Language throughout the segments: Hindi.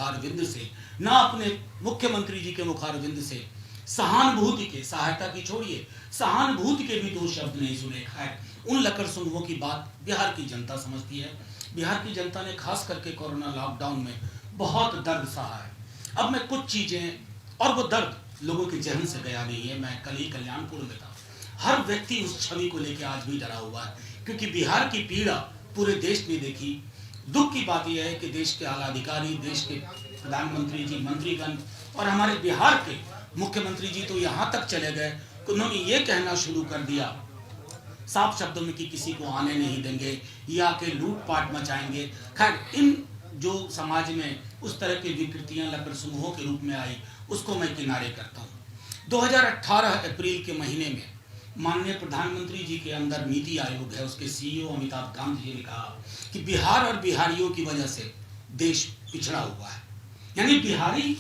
मुखारविंद से, ना अपने मुख्यमंत्री जी के मुखारविंद से सहानुभूति के, सहायता की छोड़िए, सहानुभूति के भी दो शब्द नहीं सुने। खैर, उन लकर सुंगवों की बात बिहार की जनता समझती है। बिहार की जनता ने खास करके कोरोना लॉकडाउन में बहुत दर्द सहा है। अब मैं कुछ चीजें, और वो दर्द लोगों के जहन से गया नहीं है। मैं कल ही कल्याणपुर में था। हर व्यक्ति उस छवि को लेकर आज भी डरा हुआ है, क्योंकि बिहार की पीड़ा पूरे देश ने देखी। दुख की बात यह है कि देश के आला अधिकारी, देश के प्रधानमंत्री जी, मंत्रीगण और हमारे बिहार के मुख्यमंत्री जी तो यहाँ तक चले गए कि उन्होंने ये कहना शुरू कर दिया साफ शब्दों में कि किसी को आने नहीं देंगे या कि लूटपाट मचाएंगे। खैर, इन जो समाज में उस तरह की विकृतियां लकर समूहों के रूप में आई, उसको मैं किनारे करता हूँ। 2018 अप्रैल के महीने में माननीय प्रधानमंत्री जी के अंदर नीति आयोग है, उसके सीईओ अमिताभ कांत जी ने कहा कि बिहार और बिहारियों की वजह से देश पिछड़ा हुआ है, यानी बिहारी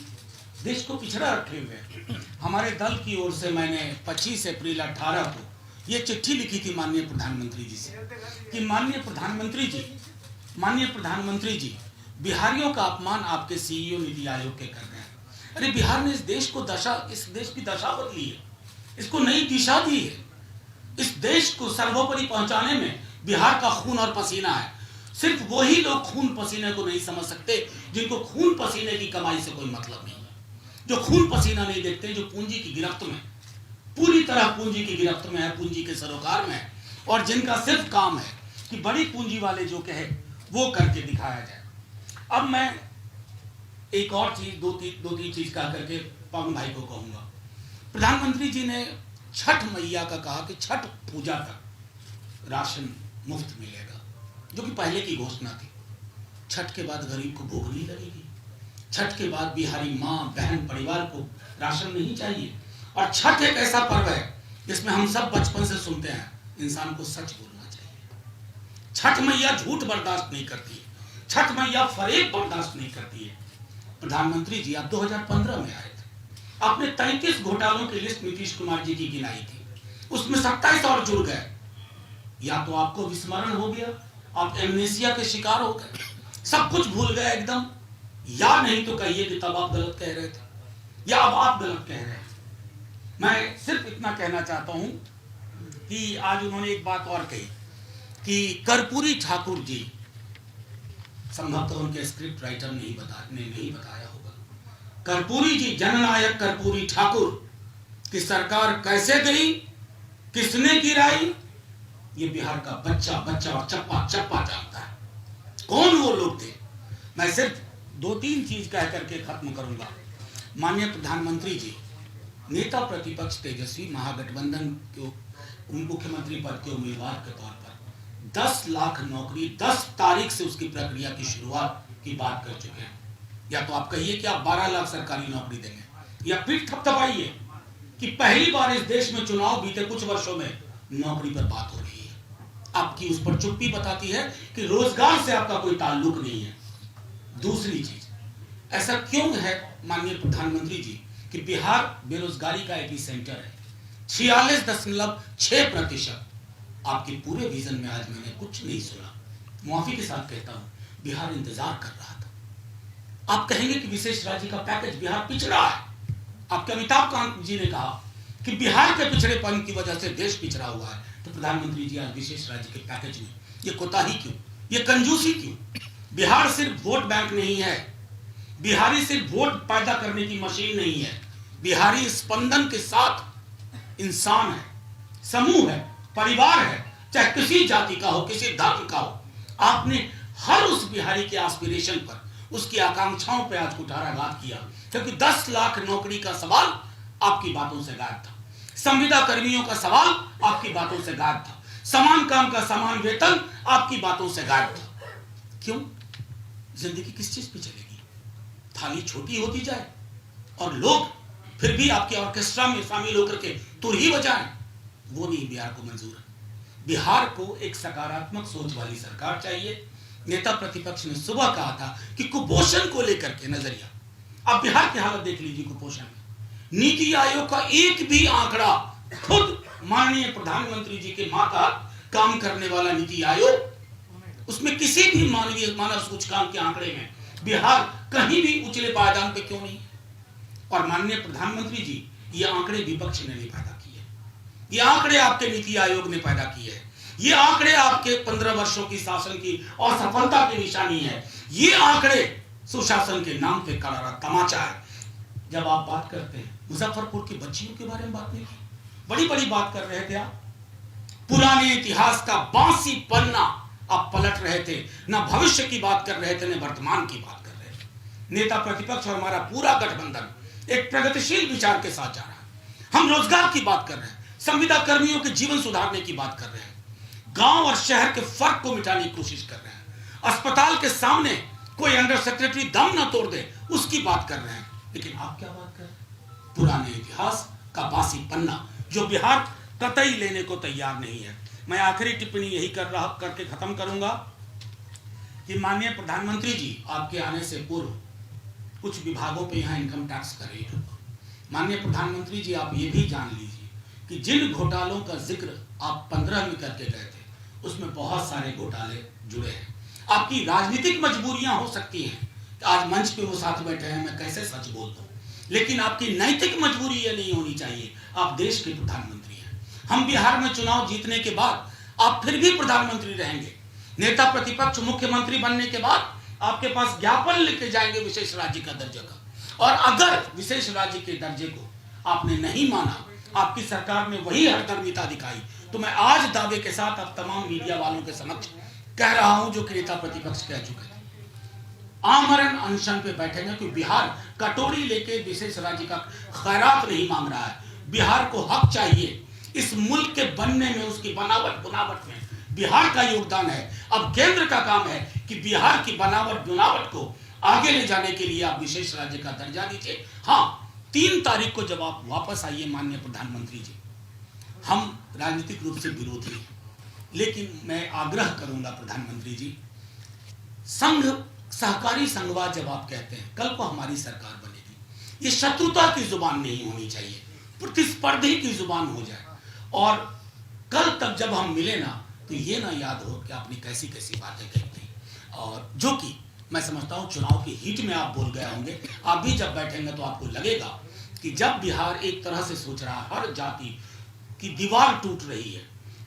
देश को पिछड़ा रखे हुए हैं। हमारे दल की ओर से मैंने 25 अप्रैल 18 को ये चिट्ठी लिखी थी माननीय प्रधानमंत्री जी से कि माननीय प्रधानमंत्री जी, बिहारियों का अपमान आपके सीईओ नीति आयोग के कर रहे हैं। अरे, बिहार ने इस देश की दशा बदली है, इसको नई दिशा दी है। इस देश को सर्वोपरि पहुंचाने में बिहार का खून और पसीना है। सिर्फ वही लोग खून पसीने को नहीं समझ सकते जिनको खून पसीने की कमाई से कोई मतलब नहीं है, जो खून पसीना नहीं देखते, जो पूंजी की गिरफ्त में, पूरी तरह पूंजी की गिरफ्त में है, पूंजी के सरोकार में है, और जिनका सिर्फ काम है कि बड़ी पूंजी वाले जो कहे वो करके दिखाया जाए। अब मैं एक और चीज, दो तीन चीज कह करके पवन भाई को कहूंगा। प्रधानमंत्री जी ने छठ मैया का कहा कि छठ पूजा तक राशन मुफ्त मिलेगा, जो कि पहले की घोषणा थी। छठ के बाद गरीब को भूख नहीं लगेगी, छठ के बाद बिहारी माँ बहन परिवार को राशन नहीं चाहिए। और छठ एक ऐसा पर्व है जिसमें हम सब बचपन से सुनते हैं, इंसान को सच बोलना चाहिए। छठ मैया झूठ बर्दाश्त नहीं करती है, छठ मैया फरेब बर्दाश्त नहीं करती है। प्रधानमंत्री जी, आप 2015 में आए थे, आपने 33 घोटालों की लिस्ट नीतीश कुमार जी की गिनाई थी, उसमें 27 और जुड़ गए। या तो आपको विस्मरण हो गया, आप एमनेसिया के शिकार हो गए, सब कुछ भूल गए एकदम, या नहीं तो कहिए कि तब आप गलत कह रहे थे, या अब आप गलत कह रहे हैं। मैं सिर्फ इतना कहना चाहता हूं कि आज उन्होंने एक बात और कही कि कर्पूरी ठाकुर जी, संभवतः उनके स्क्रिप्ट राइटर ने नहीं बताया होगा, कर्पूरी जी, जननायक कर्पूरी ठाकुर की सरकार कैसे गई, किसने गिराई, ये बिहार का बच्चा और चप्पा जानता है कौन वो लोग थे। मैं सिर्फ 2-3 चीज कह करके खत्म करूंगा। माननीय प्रधानमंत्री जी, नेता प्रतिपक्ष तेजस्वी महागठबंधन के मुख्यमंत्री पद के उम्मीदवार के तौर पर 10 लाख नौकरी 10 तारीख से उसकी प्रक्रिया की शुरुआत की बात कर चुके हैं। या तो आप कहिए कि आप 12 लाख सरकारी नौकरी देंगे, या पीठ थपथपाइए कि पहली बार इस देश में चुनाव बीते कुछ वर्षों में नौकरी पर बात हो रही है। आपकी उस पर चुप्पी बताती है कि रोजगार से आपका कोई ताल्लुक नहीं है। दूसरी चीज, ऐसा क्यों है माननीय प्रधानमंत्री जी कि बिहार बेरोजगारी का एपी सेंटर है, 46.6%। आपके पूरे विजन में आज मैंने कुछ नहीं सुना। मुआफी के साथ कहता हूं, बिहार इंतजार कर रहा था। आप कहेंगे कि विशेष राज्य का पैकेज बिहार पिछड़ा है। आपके अमिताभ कांत जी ने कहा कि बिहार के पिछड़ेपन की वजह से देश पिछड़ा हुआ है। तो प्रधानमंत्री जी, आज विशेष राज्य के पैकेज में ये कोताही क्यों, ये कंजूसी क्यों? बिहार सिर्फ वोट बैंक नहीं है, बिहारी सिर्फ वोट पैदा करने की मशीन नहीं है। बिहारी स्पंदन के साथ इंसान है, समूह है, परिवार है, चाहे किसी जाति का हो, किसी धर्म का हो। आपने हर उस बिहारी के एस्पिरेशन पर, उसकी आकांक्षाओं पर आज कुठाराघात किया, क्योंकि 10 लाख नौकरी का सवाल आपकी बातों से गायब था, संविदा कर्मियों का सवाल आपकी बातों से गायब था, समान काम का समान वेतन आपकी बातों से गायब था। क्यों? जिंदगी किस चीज पे चलेगी? थाली छोटी होती जाए और लोग फिर भी आपके ऑर्केस्ट्रा में शामिल होकर के तुर ही बजाएं, वो नहीं बिहार को मंजूर है। बिहार को एक सकारात्मक सोच वाली सरकार चाहिए। नेता प्रतिपक्ष ने सुबह कहा था कि कुपोषण को लेकर के नजरिया, अब बिहार की हालत देख लीजिए। कुपोषण में नीति आयोग का एक भी आंकड़ा, खुद माननीय प्रधानमंत्री जी के मातहत काम करने वाला नीति आयोग, उसमें किसी भी मानव सूचकांक के आंकड़े में बिहार कहीं भी उचले पायदान पे क्यों नहीं है? और माननीय प्रधानमंत्री जी, ये आंकड़े विपक्ष ने नहीं पैदा किए, ये आंकड़े आपके नीति आयोग ने पैदा किए हैं, ये आंकड़े आपके 15 वर्षों की शासन की असफलता की निशानी है, ये आंकड़े सुशासन के नाम पे करारा तमाचा है। जब आप बात करते हैं मुजफ्फरपुर की बच्चियों के बारे में, बात नहीं की, बड़ी बड़ी बात कर रहे थे आप, पुराने इतिहास का बासी पन्ना आप पलट रहे थे, ना भविष्य की बात कर रहे थे, न वर्तमान की बात कर रहे थे। नेता प्रतिपक्ष और हमारा पूरा गठबंधन एक प्रगतिशील विचार के साथ जा रहा है। हम रोजगार की बात कर रहे हैं, संविदा कर्मियों के जीवन सुधारने की बात कर रहे हैं, गांव और शहर के फर्क को मिटाने की कोशिश कर रहे हैं, अस्पताल के सामने कोई अंडर सेक्रेटरी दम ना तोड़ दे उसकी बात कर रहे हैं। लेकिन आप क्या बात कर रहे हैं? पुराने इतिहास का बासी पन्ना जो बिहार कतई लेने को तैयार नहीं है। मैं आखिरी टिप्पणी यही करके खत्म करूंगा कि माननीय प्रधानमंत्री जी, आपके आने से पूर्व कुछ विभागों पे यहाँ इनकम टैक्स का रेट होगा। माननीय प्रधानमंत्री जी, आप ये भी जान लीजिए कि जिन घोटालों का जिक्र आप 15 में करके गए थे, उसमें बहुत सारे घोटाले जुड़े हैं। आपकी राजनीतिक मजबूरियां हो सकती हैं, आज मंच पे वो साथ बैठे हैं, मैं कैसे सच बोल दूं, लेकिन आपकी नैतिक मजबूरी ये नहीं होनी चाहिए। आप देश के प्रधानमंत्री हैं। हम बिहार में चुनाव जीतने के बाद आप फिर भी प्रधानमंत्री रहेंगे। नेता प्रतिपक्ष मुख्यमंत्री बनने के बाद आपके पास ज्ञापन लेके जाएंगे विशेष राज्य का दर्जा का, और अगर विशेष राज्य के दर्जे को आपने नहीं माना, आपकी सरकार ने वही हठधर्मिता दिखाई, तो मैं आज दावे के साथ अब तमाम मीडिया वालों के समक्ष कह रहा हूं जो कि नेता प्रतिपक्ष कह चुके थे, आमरण अनशन पे बैठेंगे, क्योंकि बिहार कटोरी लेके विशेष राज्य का खैरात नहीं मांग रहा है। बिहार को हक चाहिए, इस मुल्क के बनने में, उसकी बनावट में बिहार का योगदान है। अब केंद्र का काम है कि बिहार की बनावट को आगे ले जाने के लिए आप विशेष राज्य का दर्जा दीजिए। हाँ, 3 तारीख को जब आप वापस आइए माननीय प्रधानमंत्री जी, हम राजनीतिक रूप से विरोधी हैं, लेकिन मैं आग्रह करूंगा प्रधानमंत्री जी, संघ सहकारी संघवाद जब आप कहते हैं, कल को हमारी सरकार बनेगी, ये शत्रुता की जुबान नहीं होनी चाहिए, प्रतिस्पर्धी की जुबान हो जाए। और कल तक जब हम मिले ना, तो ये ना याद हो कि आपने कैसी कैसी बातें कही थी, और जो कि मैं समझता हूं चुनाव की हीट में आप बोल गए होंगे। आप भी जब बैठेंगे तो आपको लगेगा कि जब बिहार एक तरह से सोच रहा है, हर जाति की दीवार टूट रही है,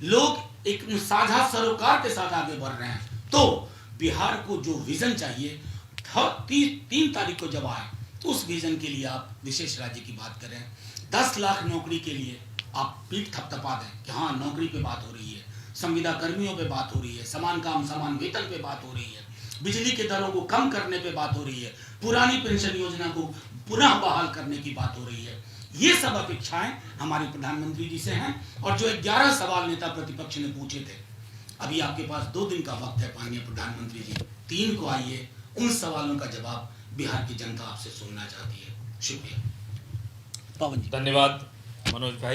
लोग एक साझा सरोकार के साथ आगे बढ़ रहे हैं, तो बिहार को जो विजन चाहिए 3 तारीख को जब आए, तो उस विजन के लिए आप विशेष राज्य की बात करें। 10 लाख नौकरी के लिए आप पीठ थपथपा दें कि हाँ, नौकरी पे बात हो रही है, संविदा कर्मियों पे बात हो रही है, समान काम समान वेतन पे बात हो रही है, बिजली के दरों को कम करने पे बात हो रही है, पुरानी पेंशन योजना को पुनः बहाल करने की बात हो रही है। ये सब अपेक्षाएं हमारे प्रधानमंत्री जी से हैं। और जो 11 सवाल नेता प्रतिपक्ष ने पूछे थे, अभी आपके पास 2 दिन का वक्त है माननीय प्रधानमंत्री जी, 3 को आइए, उन सवालों का जवाब बिहार की जनता आपसे सुनना चाहती है। शुक्रिया। धन्यवाद मनोज भाई।